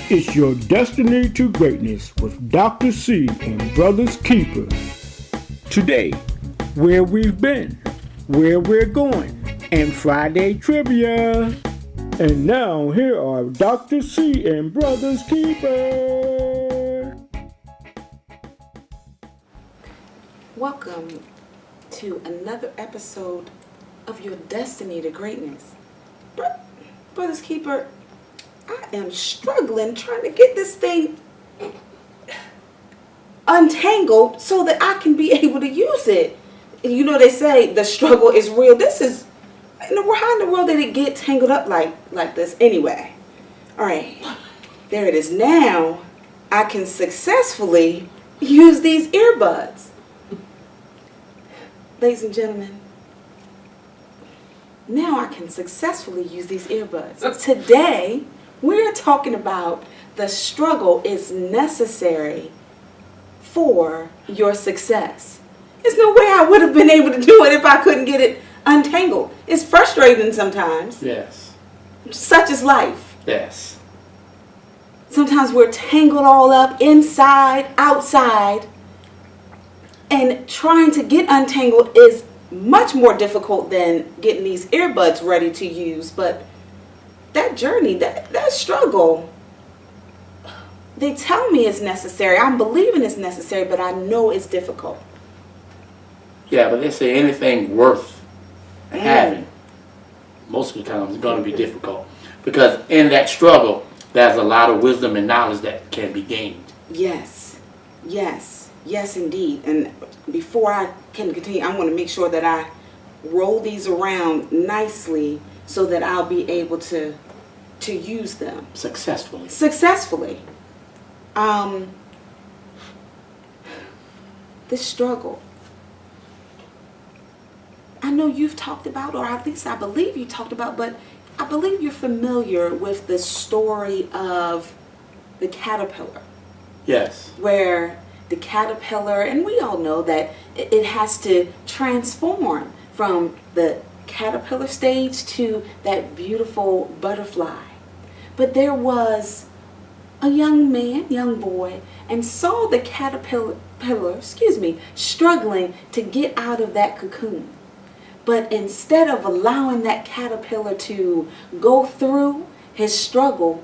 It's your destiny to greatness with Dr. C and Brothers Keeper. Today, where we've been, where we're going, and Friday trivia. And now, here are Dr. C and Brothers Keeper. Welcome to another episode of your destiny to greatness. Brothers Keeper, I am struggling trying to get this thing untangled so that I can be able to use it. You know, they say the struggle is real. This is, how in the world did it get tangled up like this anyway? All right, there it is. Now I can successfully use these earbuds. Ladies and gentlemen, now I can successfully use these earbuds. Today, we're talking about the struggle is necessary for your success. There's no way I would have been able to do it if I couldn't get it untangled. It's frustrating sometimes. Yes. Such is life. Yes. Sometimes we're tangled all up, inside, outside, and trying to get untangled is much more difficult than getting these earbuds ready to use. But that journey, that struggle, they tell me it's necessary. I'm believing it's necessary, but I know it's difficult. Yeah, but they say anything worth having, most of the time, is going to be difficult. Because in that struggle, there's a lot of wisdom and knowledge that can be gained. Yes, yes, yes indeed. And before I can continue, I want to make sure that I roll these around nicely so that I'll be able to use them Successfully. This struggle, I know you've talked about, or at least I believe you talked about, but I believe you're familiar with the story of the caterpillar. Yes. Where the caterpillar, and we all know that it has to transform from the caterpillar stage to that beautiful butterfly. But there was a young boy, and saw the caterpillar, struggling to get out of that cocoon. But instead of allowing that caterpillar to go through his struggle,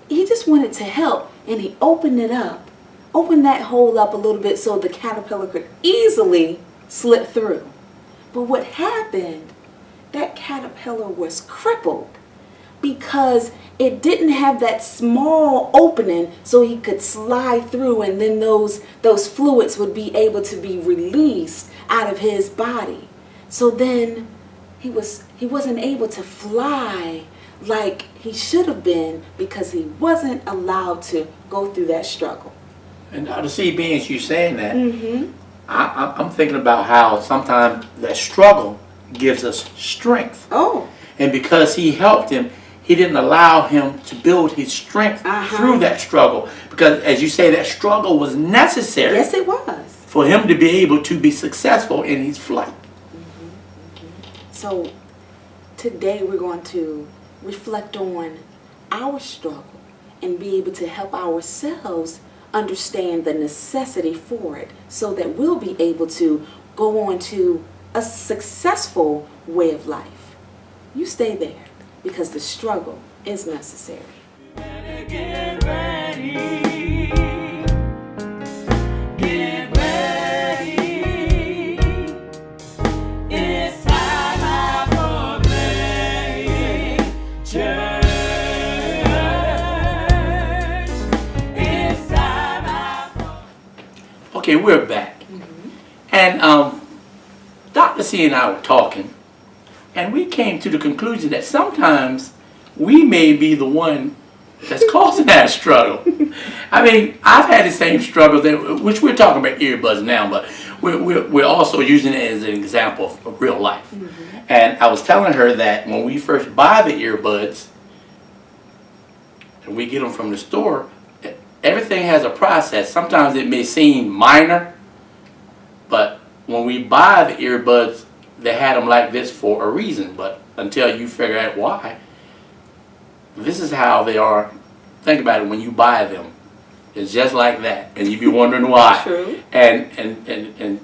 he just wanted to help, and he opened that hole up a little bit so the caterpillar could easily slip through. But what happened, that caterpillar was crippled because it didn't have that small opening so he could slide through, and then those fluids would be able to be released out of his body. So then he wasn't able to fly like he should have been because he wasn't allowed to go through that struggle. And to see, being you saying that, I'm thinking about how sometimes that struggle gives us strength. Oh. And because he helped him, he didn't allow him to build his strength through that struggle. Because as you say, that struggle was necessary. Yes, it was. For him to be able to be successful in his flight. So today we're going to reflect on our struggle and be able to help ourselves understand the necessity for it so that we'll be able to go on to a successful way of life. You stay there because the struggle is necessary. Get ready. Get ready. It's time out for playing church. It's time out for... Okay, we're back. And Dr. C and I were talking, and we came to the conclusion that sometimes we may be the one that's causing that struggle. I mean, I've had the same struggle, which we're talking about earbuds now, but we're also using it as an example of real life. And I was telling her that when we first buy the earbuds, and we get them from the store, everything has a process. Sometimes it may seem minor, but when we buy the earbuds, they had them like this for a reason. But until you figure out why, this is how they are think about it, when you buy them, it's just like that, and you be wondering why. True. And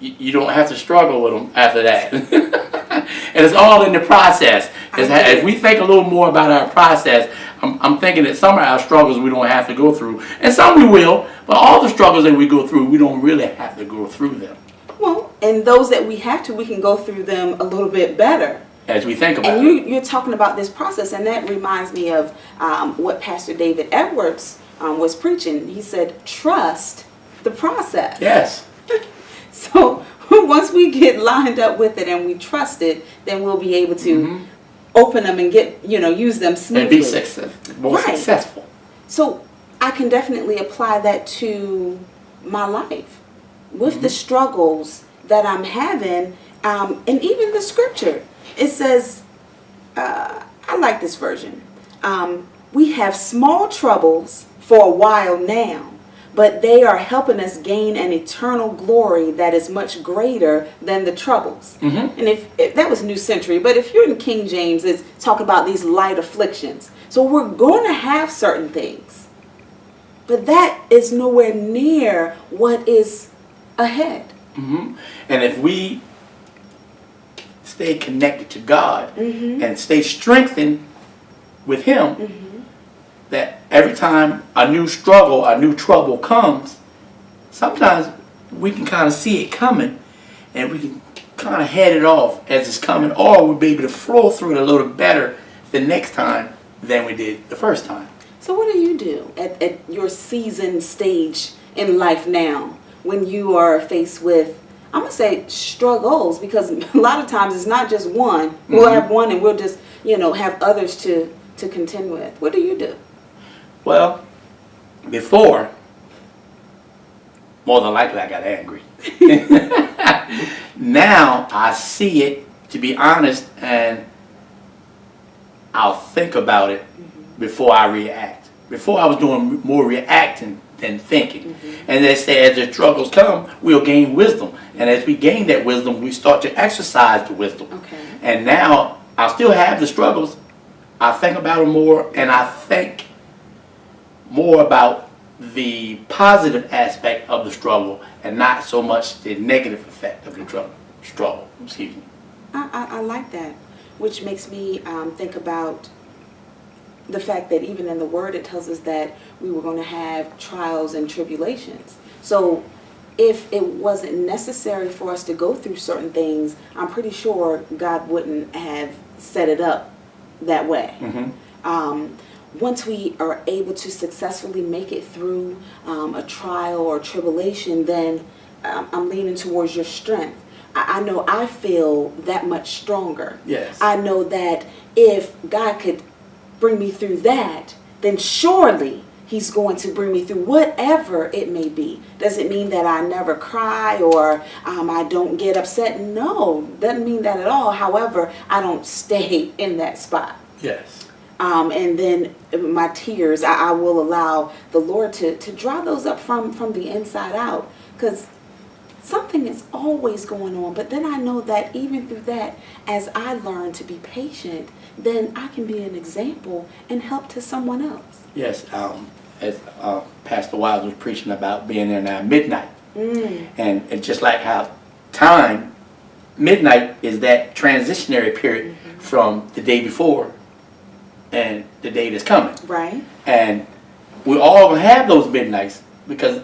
you don't have to struggle with them after that. And it's all in the process. As we think a little more about our process, I'm thinking that some of our struggles we don't have to go through, and some we will, but all the struggles that we go through, we don't really have to go through them. Well, and those that we have to, we can go through them a little bit better. As we think about And it. you're talking about this process, and that reminds me of what Pastor David Edwards was preaching. He said, trust the process. Yes. So once we get lined up with it and we trust it, then we'll be able to open them and use them smoothly. And be more Right. successful. So I can definitely apply that to my life with the struggles that I'm having, and even the scripture. It says, I like this version. We have small troubles for a while now, but they are helping us gain an eternal glory that is much greater than the troubles. And if that was New Century, but if you're in King James, it's talking about these light afflictions. So we're going to have certain things, but that is nowhere near what is ahead. And if we stay connected to God and stay strengthened with Him, that every time a new struggle, a new trouble comes, sometimes we can kind of see it coming and we can kind of head it off as it's coming, or we'll be able to flow through it a little better the next time than we did the first time. So what do you do at your seasoned stage in life now when you are faced with, I'm going to say, struggles, because a lot of times it's not just one. We'll have one and we'll just, have others to contend with. What do you do? Well, before, more than likely I got angry. Now I see it, to be honest, and I'll think about it before I react. Before I was doing more reacting than thinking. And they say as the struggles come, we'll gain wisdom. And as we gain that wisdom, we start to exercise the wisdom. Okay. And now I still have the struggles. I think about them more, and I think more about the positive aspect of the struggle and not so much the negative effect of the struggle. Excuse me. I like that, which makes me think about the fact that even in the Word it tells us that we were going to have trials and tribulations. So if it wasn't necessary for us to go through certain things, I'm pretty sure God wouldn't have set it up that way. Once we are able to successfully make it through a trial or tribulation, then I'm leaning towards your strength. I know I feel that much stronger. Yes. I know that if God could bring me through that, then surely He's going to bring me through whatever it may be. Does it mean that I never cry or I don't get upset? No, doesn't mean that at all. However, I don't stay in that spot. Yes. And then my tears, I will allow the Lord to dry those up from the inside out, because something is always going on. But then I know that even through that, as I learn to be patient, then I can be an example and help to someone else. Yes. As Pastor Wiles was preaching about being in our midnight. And just like how time, midnight is that transitionary period from the day before and the day that's coming. Right. And we're all going to have those midnights because,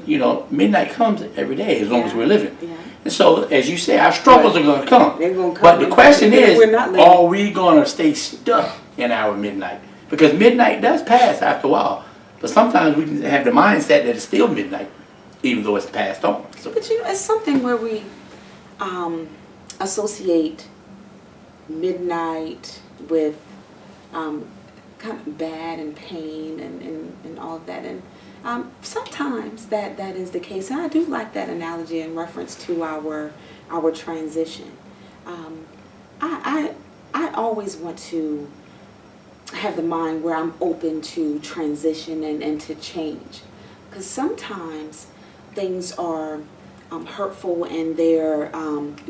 midnight comes every day as long as we're living. Yeah. And so, as you say, our struggles are going to come. They're gonna come. But the question is, We're not living. are we going to stay stuck in our midnight? Because midnight does pass after a while. But sometimes we can have the mindset that it's still midnight, even though it's passed on. So, But it's something where we associate midnight with kind of bad and pain and all of that. And sometimes that is the case. And I do like that analogy in reference to our transition. I always want to have the mind where I'm open to transition and to change. Because sometimes things are hurtful and they're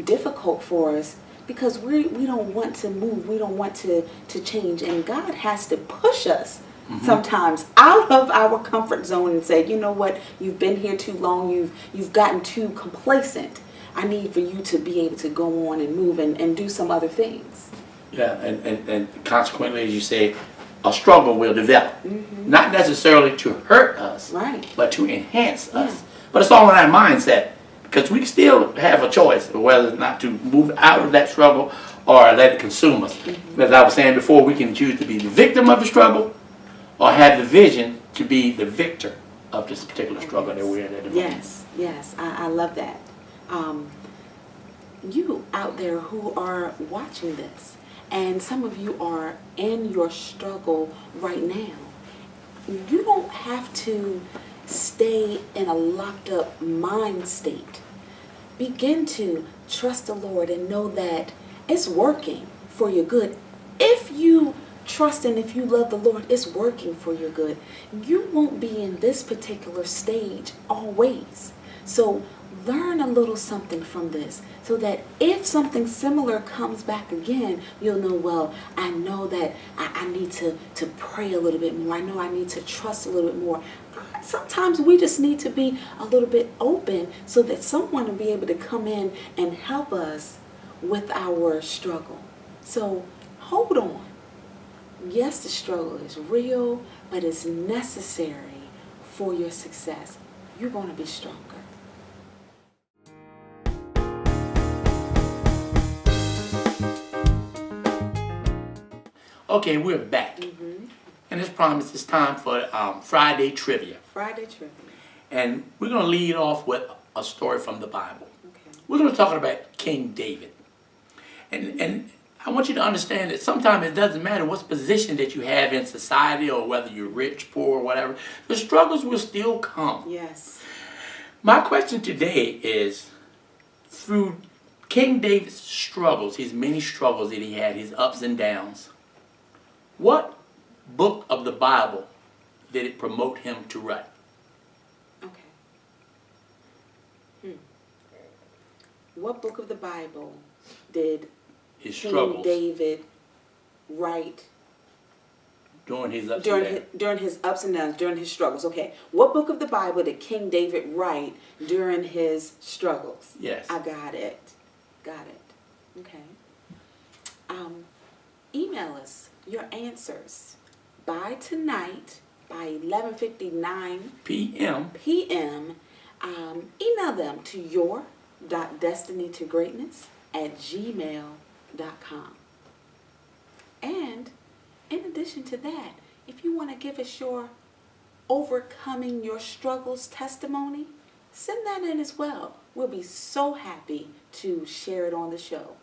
difficult for us because we don't want to move, we don't want to change. And God has to push us sometimes out of our comfort zone and say, you know what, you've been here too long, you've gotten too complacent. I need for you to be able to go on and move and do some other things. Yeah, and consequently, as you say, a struggle will develop. Not necessarily to hurt us, Right. but to enhance us. But it's all in our mindset, because we still have a choice of whether or not to move out of that struggle or let it consume us. As I was saying before, we can choose to be the victim of the struggle or have the vision to be the victor of this particular struggle that we're in at the moment. Yes, I love that. You out there who are watching this, and some of you are in your struggle right now, you don't have to stay in a locked up mind state. Begin to trust the Lord and know that it's working for your good. If you trust and if you love the Lord, it's working for your good. You won't be in this particular stage always. So learn a little something from this so that if something similar comes back again, you'll know, well, I know that I need to pray a little bit more. I know I need to trust a little bit more. Sometimes we just need to be a little bit open so that someone will be able to come in and help us with our struggle. So hold on. Yes, the struggle is real, but it's necessary for your success. You're going to be stronger. Okay, we're back. And as promised, it's time for Friday Trivia. Friday trivia. And we're going to lead off with a story from the Bible. Okay. We're going to talk about King David. And I want you to understand that sometimes it doesn't matter what position that you have in society or whether you're rich, poor, whatever. The struggles will still come. Yes. My question today is, through King David's struggles, his many struggles that he had, his ups and downs, what book of the Bible did it promote him to write? Okay. What book of the Bible did His King struggles David write during his ups and downs. during his ups and downs, during his struggles? Okay. What book of the Bible did King David write during his struggles? Yes. I got it. Okay. Email us your answers by tonight, by 11:59 PM. p.m. Email them to your.destinytogreatness@gmail.com. And in addition to that, if you want to give us your overcoming your struggles testimony, send that in as well. We'll be so happy to share it on the show.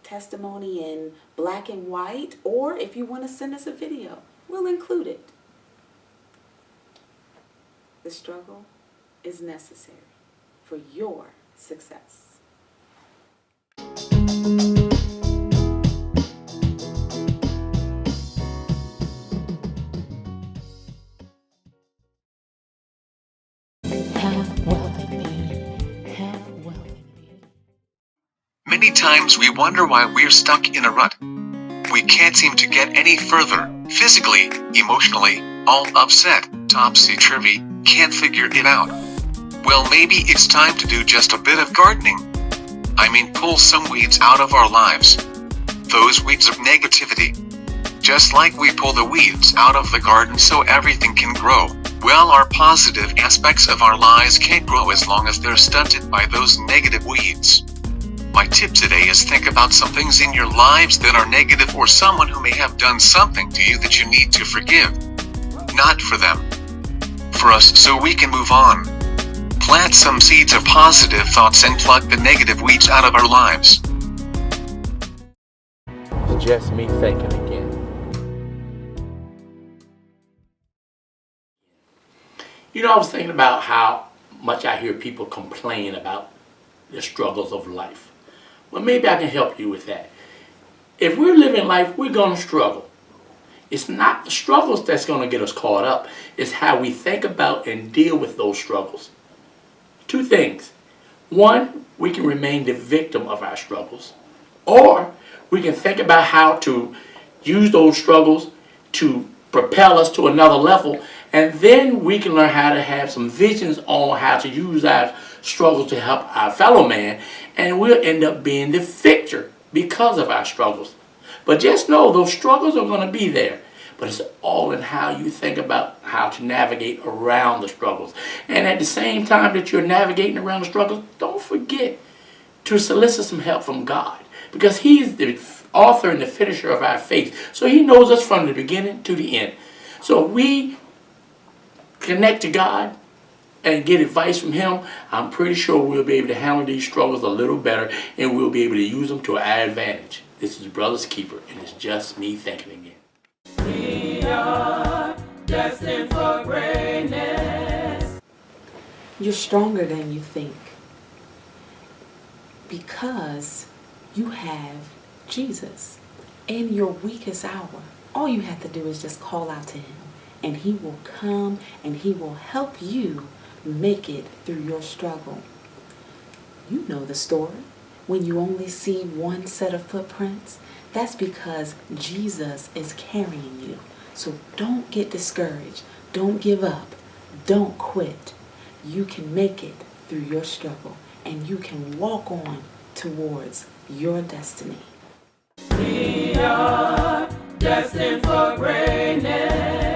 Testimony in black and white, or if you want to send us a video, we'll include it. The struggle is necessary for your success. Many times we wonder why we're stuck in a rut. We can't seem to get any further, physically, emotionally, all upset, topsy-turvy, can't figure it out. Well, maybe it's time to do just a bit of gardening. I mean, pull some weeds out of our lives. Those weeds of negativity. Just like we pull the weeds out of the garden so everything can grow, well, our positive aspects of our lives can't grow as long as they're stunted by those negative weeds. My tip today is think about some things in your lives that are negative or someone who may have done something to you that you need to forgive. Not for them. For us, so we can move on. Plant some seeds of positive thoughts and pluck the negative weeds out of our lives. It's just me thinking again. You know, I was thinking about how much I hear people complain about the struggles of life. Well, maybe I can help you with that. If we're living life, we're going to struggle. It's not the struggles that's going to get us caught up. It's how we think about and deal with those struggles. Two things. One, we can remain the victim of our struggles. Or we can think about how to use those struggles to propel us to another level, and then we can learn how to have some visions on how to use our struggles to help our fellow man, and we'll end up being the victor because of our struggles. But just know those struggles are going to be there, but it's all in how you think about how to navigate around the struggles. And at the same time that you're navigating around the struggles, don't forget to solicit some help from God, because He's the author and the finisher of our faith. So He knows us from the beginning to the end. So if we connect to God and get advice from Him, I'm pretty sure we'll be able to handle these struggles a little better, and we'll be able to use them to our advantage. This is Brother's Keeper, and it's just me thinking again. We are destined for greatness. You're stronger than you think because you have Jesus. In your weakest hour, all you have to do is just call out to Him, and He will come and He will help you make it through your struggle. You know the story. When you only see one set of footprints, that's because Jesus is carrying you. So don't get discouraged. Don't give up. Don't quit. You can make it through your struggle, and you can walk on towards your destiny. We are destined for greatness.